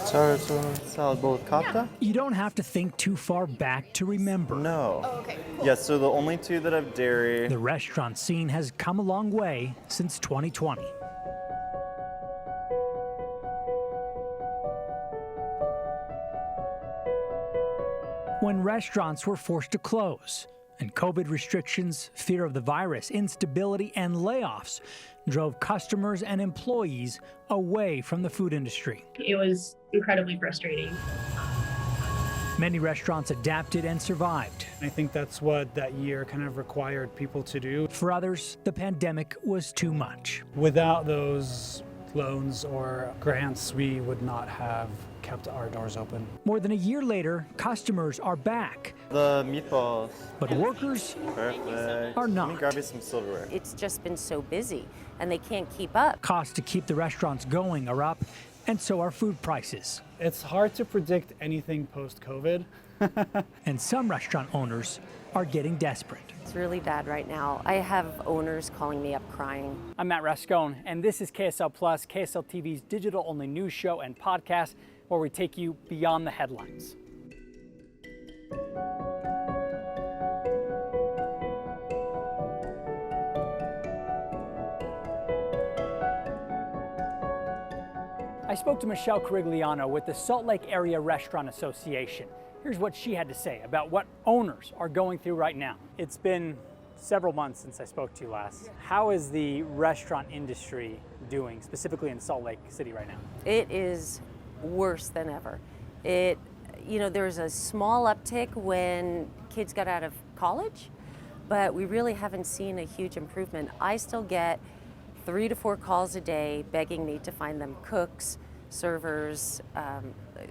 salad bowl with kafta? You don't have to think too far back to remember. No. Oh, okay. Cool. Yes, so the only two that have dairy. The restaurant scene has come a long way since 2020. When restaurants were forced to close, and COVID restrictions, fear of the virus, instability, and layoffs drove customers and employees away from the food industry. It was incredibly frustrating. Many restaurants adapted and survived. I think that's what that year kind of required people to do. For others, the pandemic was too much. Without those loans or grants, we would not have kept our doors open. More than a year later, customers are back, The meatballs. but workers Perfect. are Let me not. grab you some silverware. It's just been so busy and they can't keep up. Costs to keep the restaurants going are up, and so are food prices. It's hard to predict anything post-COVID. And some restaurant owners are getting desperate. It's really bad right now. I have owners calling me up crying. I'm Matt Rascone, and this is KSL Plus, KSL TV's digital-only news show and podcast, where we take you beyond the headlines. I spoke to Michelle Carigliano with the Salt Lake Area Restaurant Association. Here's what she had to say about what owners are going through right now. It's been several months since I spoke to you last. How is the restaurant industry doing, specifically in Salt Lake City right now? It is worse than ever. There was a small uptick when kids got out of college, but we really haven't seen a huge improvement. I still get 3 to 4 calls a day begging me to find them cooks, servers,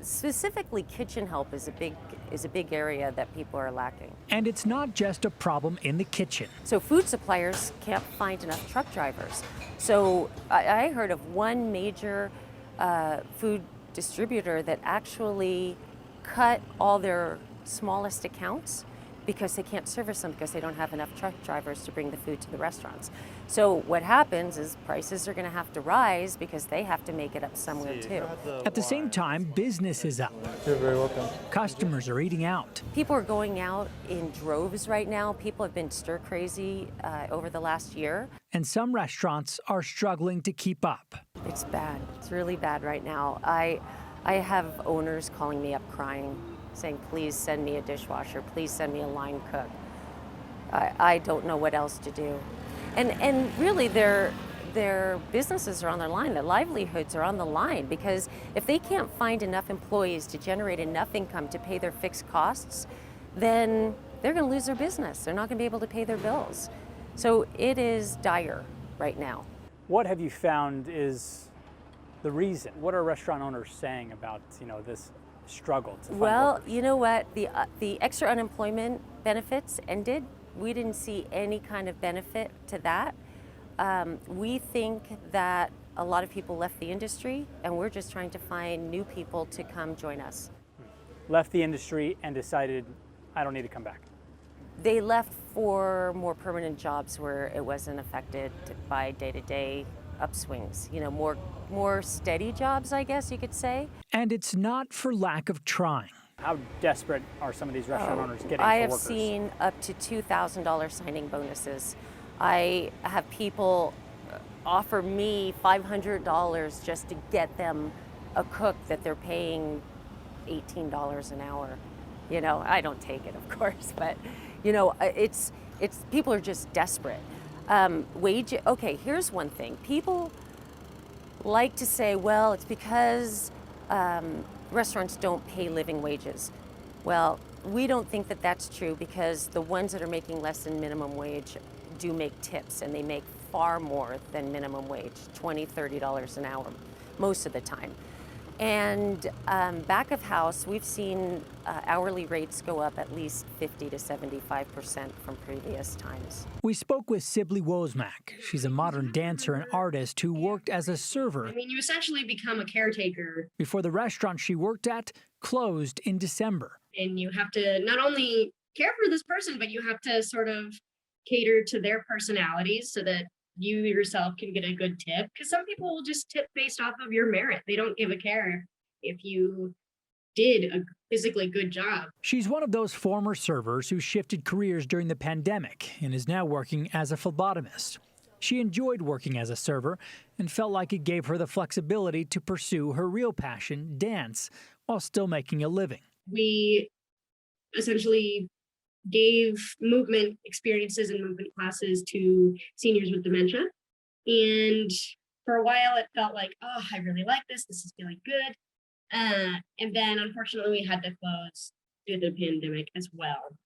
specifically kitchen help is a big area that people are lacking. And it's not just a problem in the kitchen. So food suppliers can't find enough truck drivers. So I heard of one major food distributor that actually cut all their smallest accounts because they can't service them because they don't have enough truck drivers to bring the food to the restaurants. So what happens is prices are going to have to rise because they have to make it up somewhere too. At the same time, business is up. You're very welcome. Customers are eating out. People are going out in droves right now. People have been stir crazy over the last year. And some restaurants are struggling to keep up. It's bad. It's really bad right now. I have owners calling me up crying, saying, please send me a dishwasher, please send me a line cook. I don't know what else to do. And really their businesses are on their line, their livelihoods are on the line, because if they can't find enough employees to generate enough income to pay their fixed costs, then they're gonna lose their business. They're not gonna be able to pay their bills. So it is dire right now. What have you found is the reason? What are restaurant owners saying about this struggle to find Well, workers? you know what? The extra unemployment benefits ended. We didn't see any kind of benefit to that. We think that a lot of people left the industry, and we're just trying to find new people to come join us. Left the industry and decided, I don't need to come back. They left for more permanent jobs where it wasn't affected by day-to-day upswings. More steady jobs, I guess you could say. And it's not for lack of trying. How desperate are some of these restaurant owners getting I for have workers? seen up to $2,000 signing bonuses. I have people offer me $500 just to get them a cook that they're paying $18 an hour. I don't take it, of course, but it's people are just desperate. Okay, here's one thing. People like to say, well, it's because restaurants don't pay living wages. Well, we don't think that that's true, because the ones that are making less than minimum wage do make tips, and they make far more than minimum wage, $20, $30 an hour most of the time. And back of house, we've seen hourly rates go up at least 50 to 75% from previous times. We spoke with Sibley Wozmak. She's a modern dancer and artist who worked as a server You essentially become a caretaker, before the restaurant she worked at closed in December. and you have to not only care for this person, but you have to sort of cater to their personalities so that you yourself can get a good tip. Because some people will just tip based off of your merit. They don't give a care if you did a physically good job. She's one of those former servers who shifted careers during the pandemic and is now working as a phlebotomist. She enjoyed working as a server and felt like it gave her the flexibility to pursue her real passion, dance, while still making a living. We essentially gave movement experiences and movement classes to seniors with dementia. And for a while, it felt like, oh, I really like this. This is really good. And then unfortunately, we had to close due to the pandemic as well.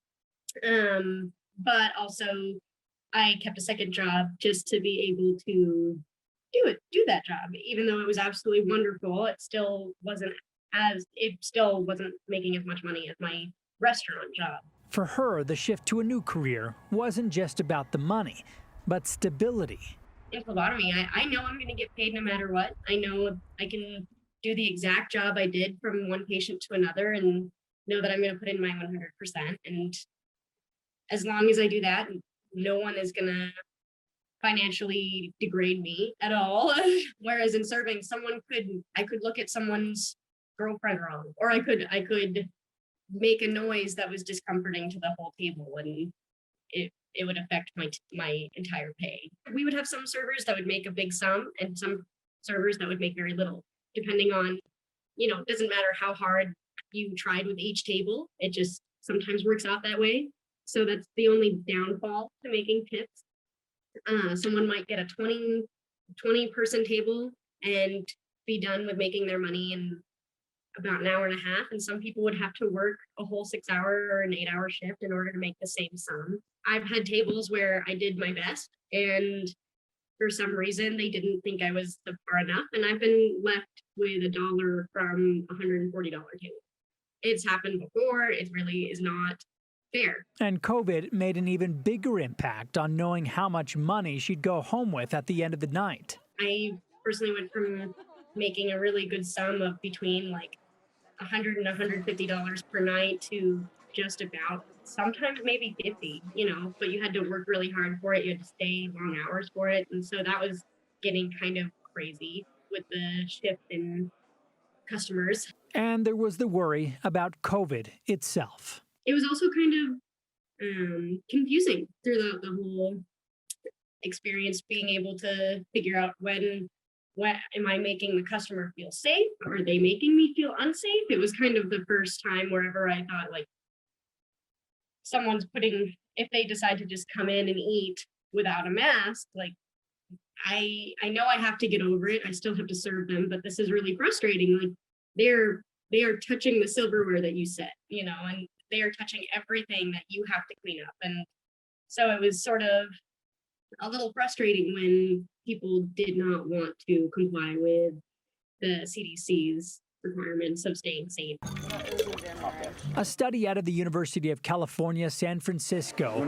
But also, I kept a second job just to be able to do that job. Even though it was absolutely wonderful, it still wasn't making as much money as my restaurant job. For her, the shift to a new career wasn't just about the money, but stability. In phlebotomy, I know I'm going to get paid no matter what. I know I can do the exact job I did from one patient to another and know that I'm going to put in my 100%. And as long as I do that, no one is going to financially degrade me at all. Whereas in serving, I could look at someone's girlfriend wrong, or I could make a noise that was discomforting to the whole table, and it would affect my entire pay. We would have some servers that would make a big sum and some servers that would make very little, depending on, it doesn't matter how hard you tried with each table. It just sometimes works out that way. So that's the only downfall to making tips. Someone might get a 20 person table and be done with making their money in about an hour and a half. And some people would have to work a whole 6 hour or an 8 hour shift in order to make the same sum. I've had tables where I did my best and for some reason they didn't think I was far enough. And I've been left with $1 from a $140 table. It's happened before. It really is not fair. And COVID made an even bigger impact on knowing how much money she'd go home with at the end of the night. I personally went from making a really good sum of between like $100 and $150 per night to just about sometimes maybe 50, but you had to work really hard for it. You had to stay long hours for it. And so that was getting kind of crazy with the shift in customers. And there was the worry about COVID itself. It was also kind of confusing through the whole experience, being able to figure out when am I making the customer feel safe? Or are they making me feel unsafe? It was kind of the first time wherever I thought like if they decide to just come in and eat without a mask, like I know I have to get over it. I still have to serve them, but this is really frustrating. Like they are touching the silverware that you set, and they are touching everything that you have to clean up. And so it was sort of a little frustrating when people did not want to comply with the CDC's requirements of staying safe. A study out of the University of California, San Francisco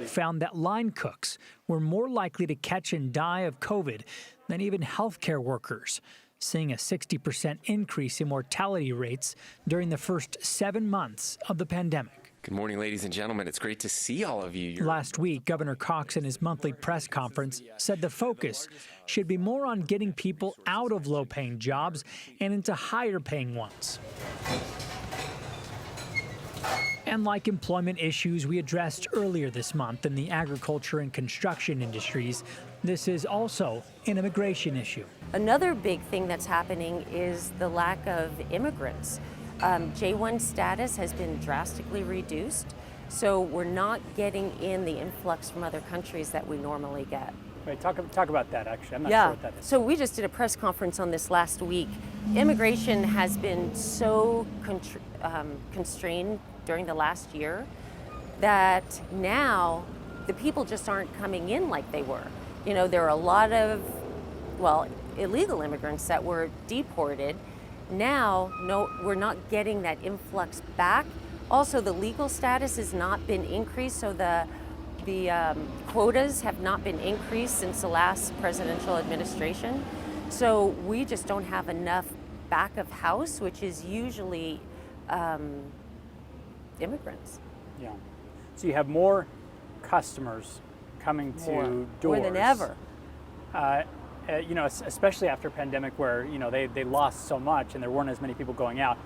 found that line cooks were more likely to catch and die of COVID than even healthcare workers, seeing a 60% increase in mortality rates during the first 7 months of the pandemic. Good morning, ladies and gentlemen. It's great to see all of you. Last week, Governor Cox in his monthly press conference said the focus should be more on getting people out of low-paying jobs and into higher-paying ones. And like employment issues we addressed earlier this month in the agriculture and construction industries, this is also an immigration issue. Another big thing that's happening is the lack of immigrants. J1 status has been drastically reduced, so we're not getting in the influx from other countries that we normally get. Wait, talk about that, actually. I'm not sure what that is. So we just did a press conference on this last week. Immigration has been so constrained during the last year that now the people just aren't coming in like they were. There are a lot of, illegal immigrants that were deported. Now, no, we're not getting that influx back. Also, the legal status has not been increased, so the quotas have not been increased since the last presidential administration. So we just don't have enough back of house, which is usually immigrants. Yeah. So you have more customers coming to doors. More than ever. you know, especially after a pandemic where, you know, they lost so much and there weren't as many people going out.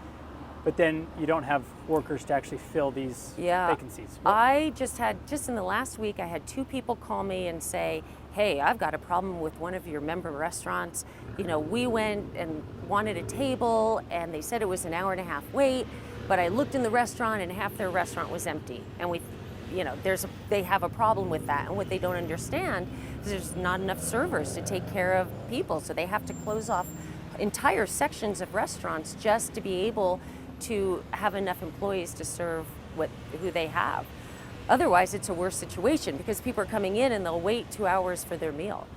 But then you don't have workers to actually fill these vacancies. I just in the last week, I had 2 people call me and say, hey, I've got a problem with one of your member restaurants. You know, we went and wanted a table and they said it was an hour and a half wait, but I looked in the restaurant and half their restaurant was empty. And you know, they have a problem with that. And what they don't understand is there's not enough servers to take care of people. So they have to close off entire sections of restaurants just to be able to have enough employees to serve who they have. Otherwise, it's a worse situation because people are coming in and they'll wait 2 hours for their meal.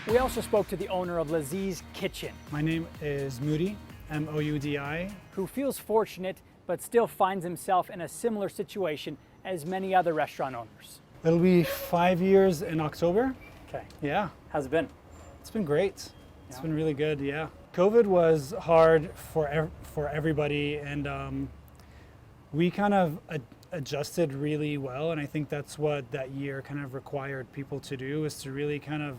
We also spoke to the owner of Laziz Kitchen, My name is Moody, M-O-U-D-I. who feels fortunate but still finds himself in a similar situation as many other restaurant owners. It'll be 5 years in October. Okay, Yeah, how's it been? it's been great. It's Yeah. been really good, yeah. COVID was hard for everybody, and we kind of adjusted really well, and I think that's what that year kind of required people to do, is to really kind of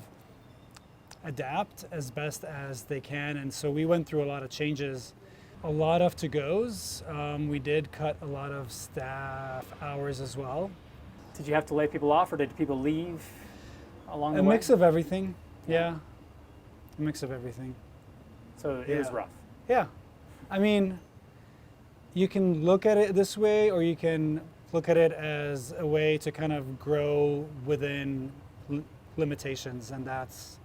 adapt as best as they can. And so we went through a lot of changes, a lot of to-goes. We did cut a lot of staff hours as well. Did you have to lay people off or did people leave along the A way? mix of everything, yeah. A mix of everything. So it was Yeah. rough. Yeah. I mean, you can look at it this way, or you can look at it as a way to kind of grow within limitations, and that's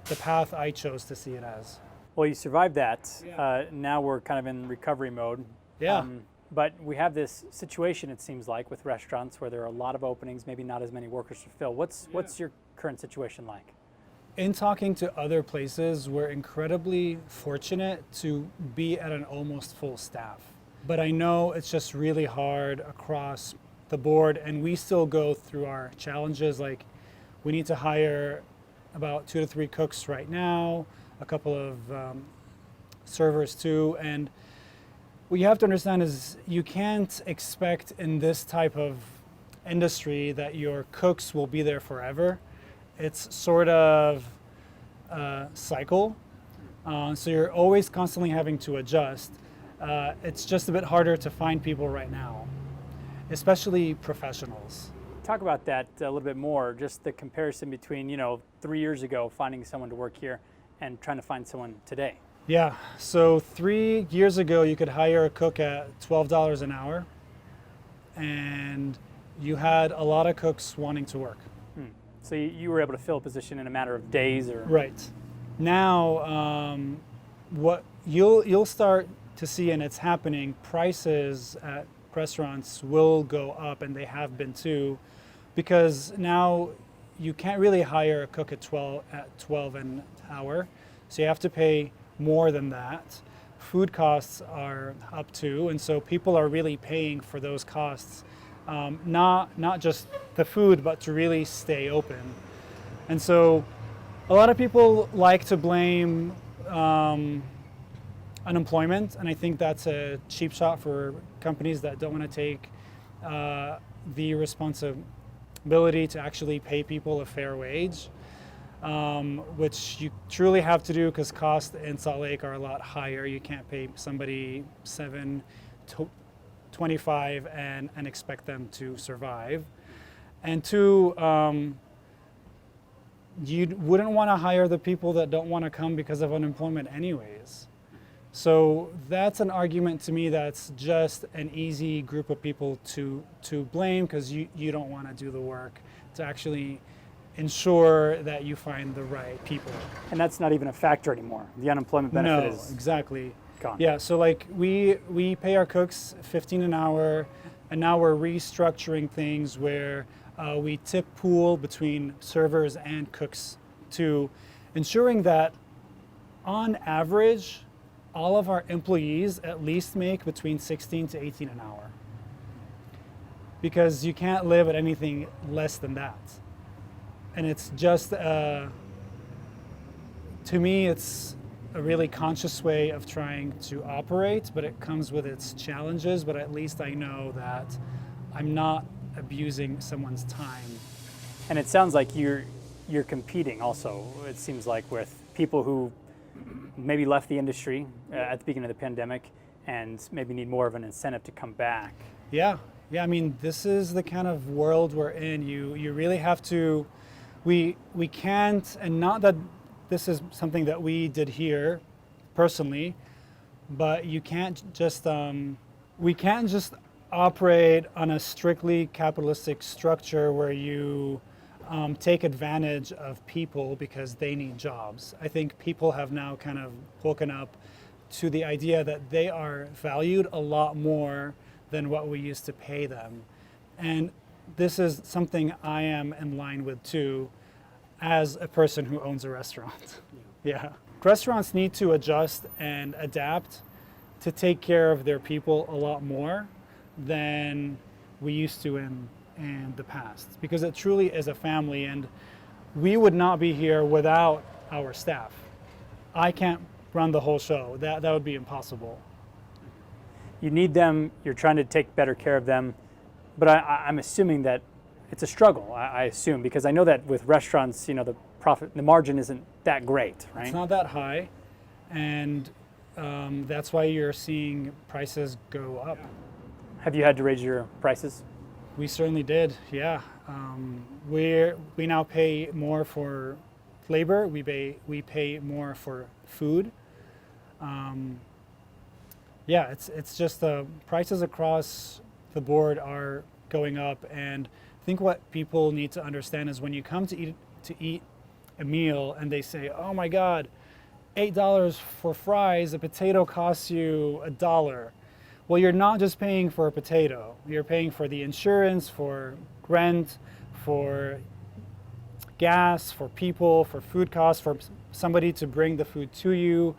the path I chose to see it as. Well, you survived that. Yeah. Now we're kind of in recovery mode. Yeah. But we have this situation, it seems like, with restaurants where there are a lot of openings, maybe not as many workers to fill. What's your current situation like? In talking to other places, we're incredibly fortunate to be at an almost full staff. But I know it's just really hard across the board, and we still go through our challenges. Like, we need to hire about 2 to 3 cooks right now, a couple of servers too. And what you have to understand is you can't expect in this type of industry that your cooks will be there forever. It's sort of a cycle. So you're always constantly having to adjust. It's just a bit harder to find people right now, especially professionals. Talk about that a little bit more, just the comparison between, 3 years ago finding someone to work here and trying to find someone today. Yeah, so 3 years ago you could hire a cook at $12 an hour, and you had a lot of cooks wanting to work. So you were able to fill a position in a matter of days, or Right. Now, what you'll start to see, and it's happening, prices at restaurants will go up, and they have been too, because now you can't really hire a cook at 12 an hour, so you have to pay more than that. Food costs are up too, and so people are really paying for those costs, not just the food, but to really stay open. And so a lot of people like to blame unemployment, and I think that's a cheap shot for companies that don't want to take the responsibility to actually pay people a fair wage, which you truly have to do because costs in Salt Lake are a lot higher. You can't pay somebody $7.25 and expect them to survive. And two, you wouldn't want to hire the people that don't want to come because of unemployment anyways. So that's an argument to me that's just an easy group of people to blame, because you don't want to do the work to actually ensure that you find the right people. and that's not even a factor anymore. The unemployment benefit No, is exactly. gone. Yeah, so like we pay our cooks $15 an hour, and now we're restructuring things where we tip pool between servers and cooks to ensuring that on average, all of our employees at least make between 16 to 18 an hour. because you can't live at anything less than that. And it's just, to me, it's a really conscious way of trying to operate, but it comes with its challenges. But at least I know that I'm not abusing someone's time. And it sounds like you're competing also, it seems like, with people who maybe left the industry at the beginning of the pandemic and maybe need more of an incentive to come back. Yeah, I mean, this is the kind of world we're in. You really have to, we can't, and not that this is something that we did here personally, but you can't just, we can't just operate on a strictly capitalistic structure where you take advantage of people because they need jobs. I think people have now kind of woken up to the idea that they are valued a lot more than what we used to pay them. And this is something I am in line with too, as a person who owns a restaurant. Yeah. Restaurants need to adjust and adapt to take care of their people a lot more than we used to in the past, because it truly is a family, and we would not be here without our staff. I can't run the whole show. That would be impossible. You need them, you're trying to take better care of them, but I'm assuming that it's a struggle, I assume, because I know that with restaurants, you know, the margin isn't that great, right? It's not that high, and that's why you're seeing prices go up. Have you had to raise your prices? We certainly did, yeah. We now pay more for labor. We pay more for food. Yeah, it's just the prices across the board are going up, and I think what people need to understand is when you come to eat a meal and they say, "Oh my God, $8 for fries. A potato costs you $1." Well, you're not just paying for a potato. You're paying for the insurance, for rent, for gas, for people, for food costs, for somebody to bring the food to you,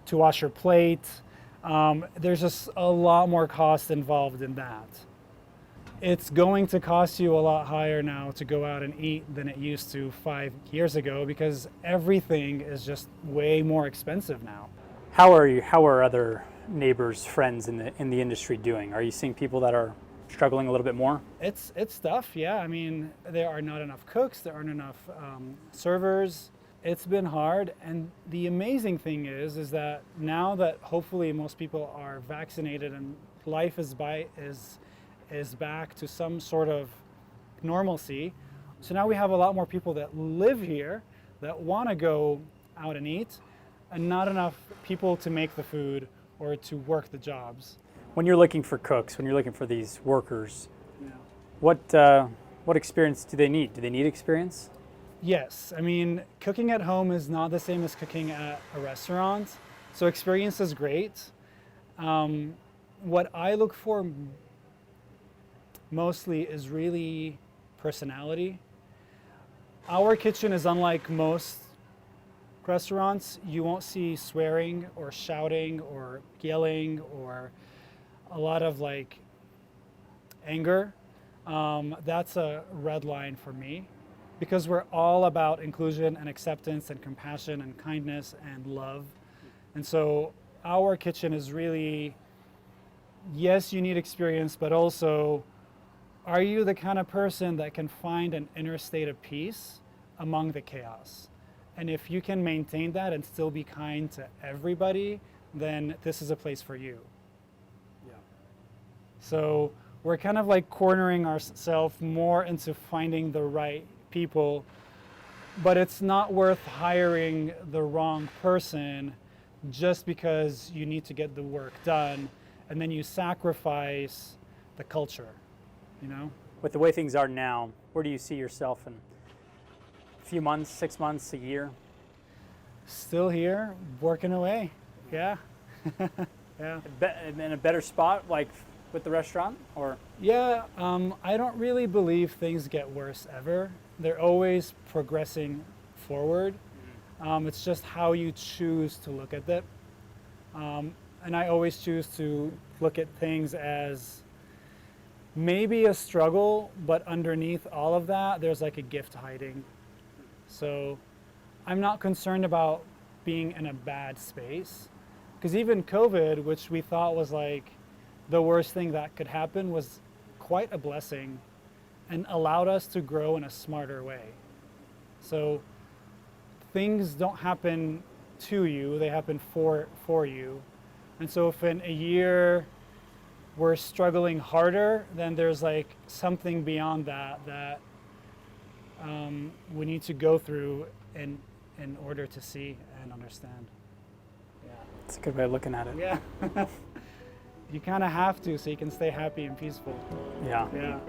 to wash your plate. There's just a lot more cost involved in that. It's going to cost you a lot higher now to go out and eat than it used to 5 years ago, because everything is just way more expensive now. How are other neighbors, friends in the industry doing? Are you seeing people that are struggling a little bit more? It's tough, yeah. I mean, there are not enough cooks, there aren't enough servers. It's been hard, and the amazing thing is that now that hopefully most people are vaccinated and life is back to some sort of normalcy, so now we have a lot more people that live here that want to go out and eat, and not enough people to make the food or to work the jobs. When you're looking for cooks, when you're looking for these workers, Yeah. what experience do they need? Do they need experience? Yes, I mean, cooking at home is not the same as cooking at a restaurant, so experience is great. What I look for mostly is really personality. Our kitchen is unlike most restaurants. You won't see swearing or shouting or yelling or a lot of like anger. That's a red line for me, because we're all about inclusion and acceptance and compassion and kindness and love. And so our kitchen is really, yes, you need experience, but also, are you the kind of person that can find an inner state of peace among the chaos? And if you can maintain that and still be kind to everybody, then this is a place for you. Yeah. So we're kind of like cornering ourselves more into finding the right people, but it's not worth hiring the wrong person just because you need to get the work done, and then you sacrifice the culture, you know? With the way things are now, where do you see yourself in a few months, 6 months, a year? Still here, working away, yeah. Yeah. In a better spot, like with the restaurant, or? Yeah, I don't really believe things get worse ever. They're always progressing forward. It's just how you choose to look at it. And I always choose to look at things as maybe a struggle, but underneath all of that, there's like a gift hiding. So I'm not concerned about being in a bad space, because even COVID, which we thought was like the worst thing that could happen, was quite a blessing and allowed us to grow in a smarter way. So things don't happen to you, they happen for you. And so if in a year we're struggling harder, then there's like something beyond that we need to go through in order to see and understand. Yeah. That's a good way of looking at it. Yeah. You kind of have to, so you can stay happy and peaceful. Yeah. Yeah.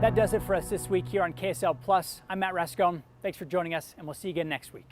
That does it for us this week here on KSL Plus. I'm Matt Rascone. Thanks for joining us, and we'll see you again next week.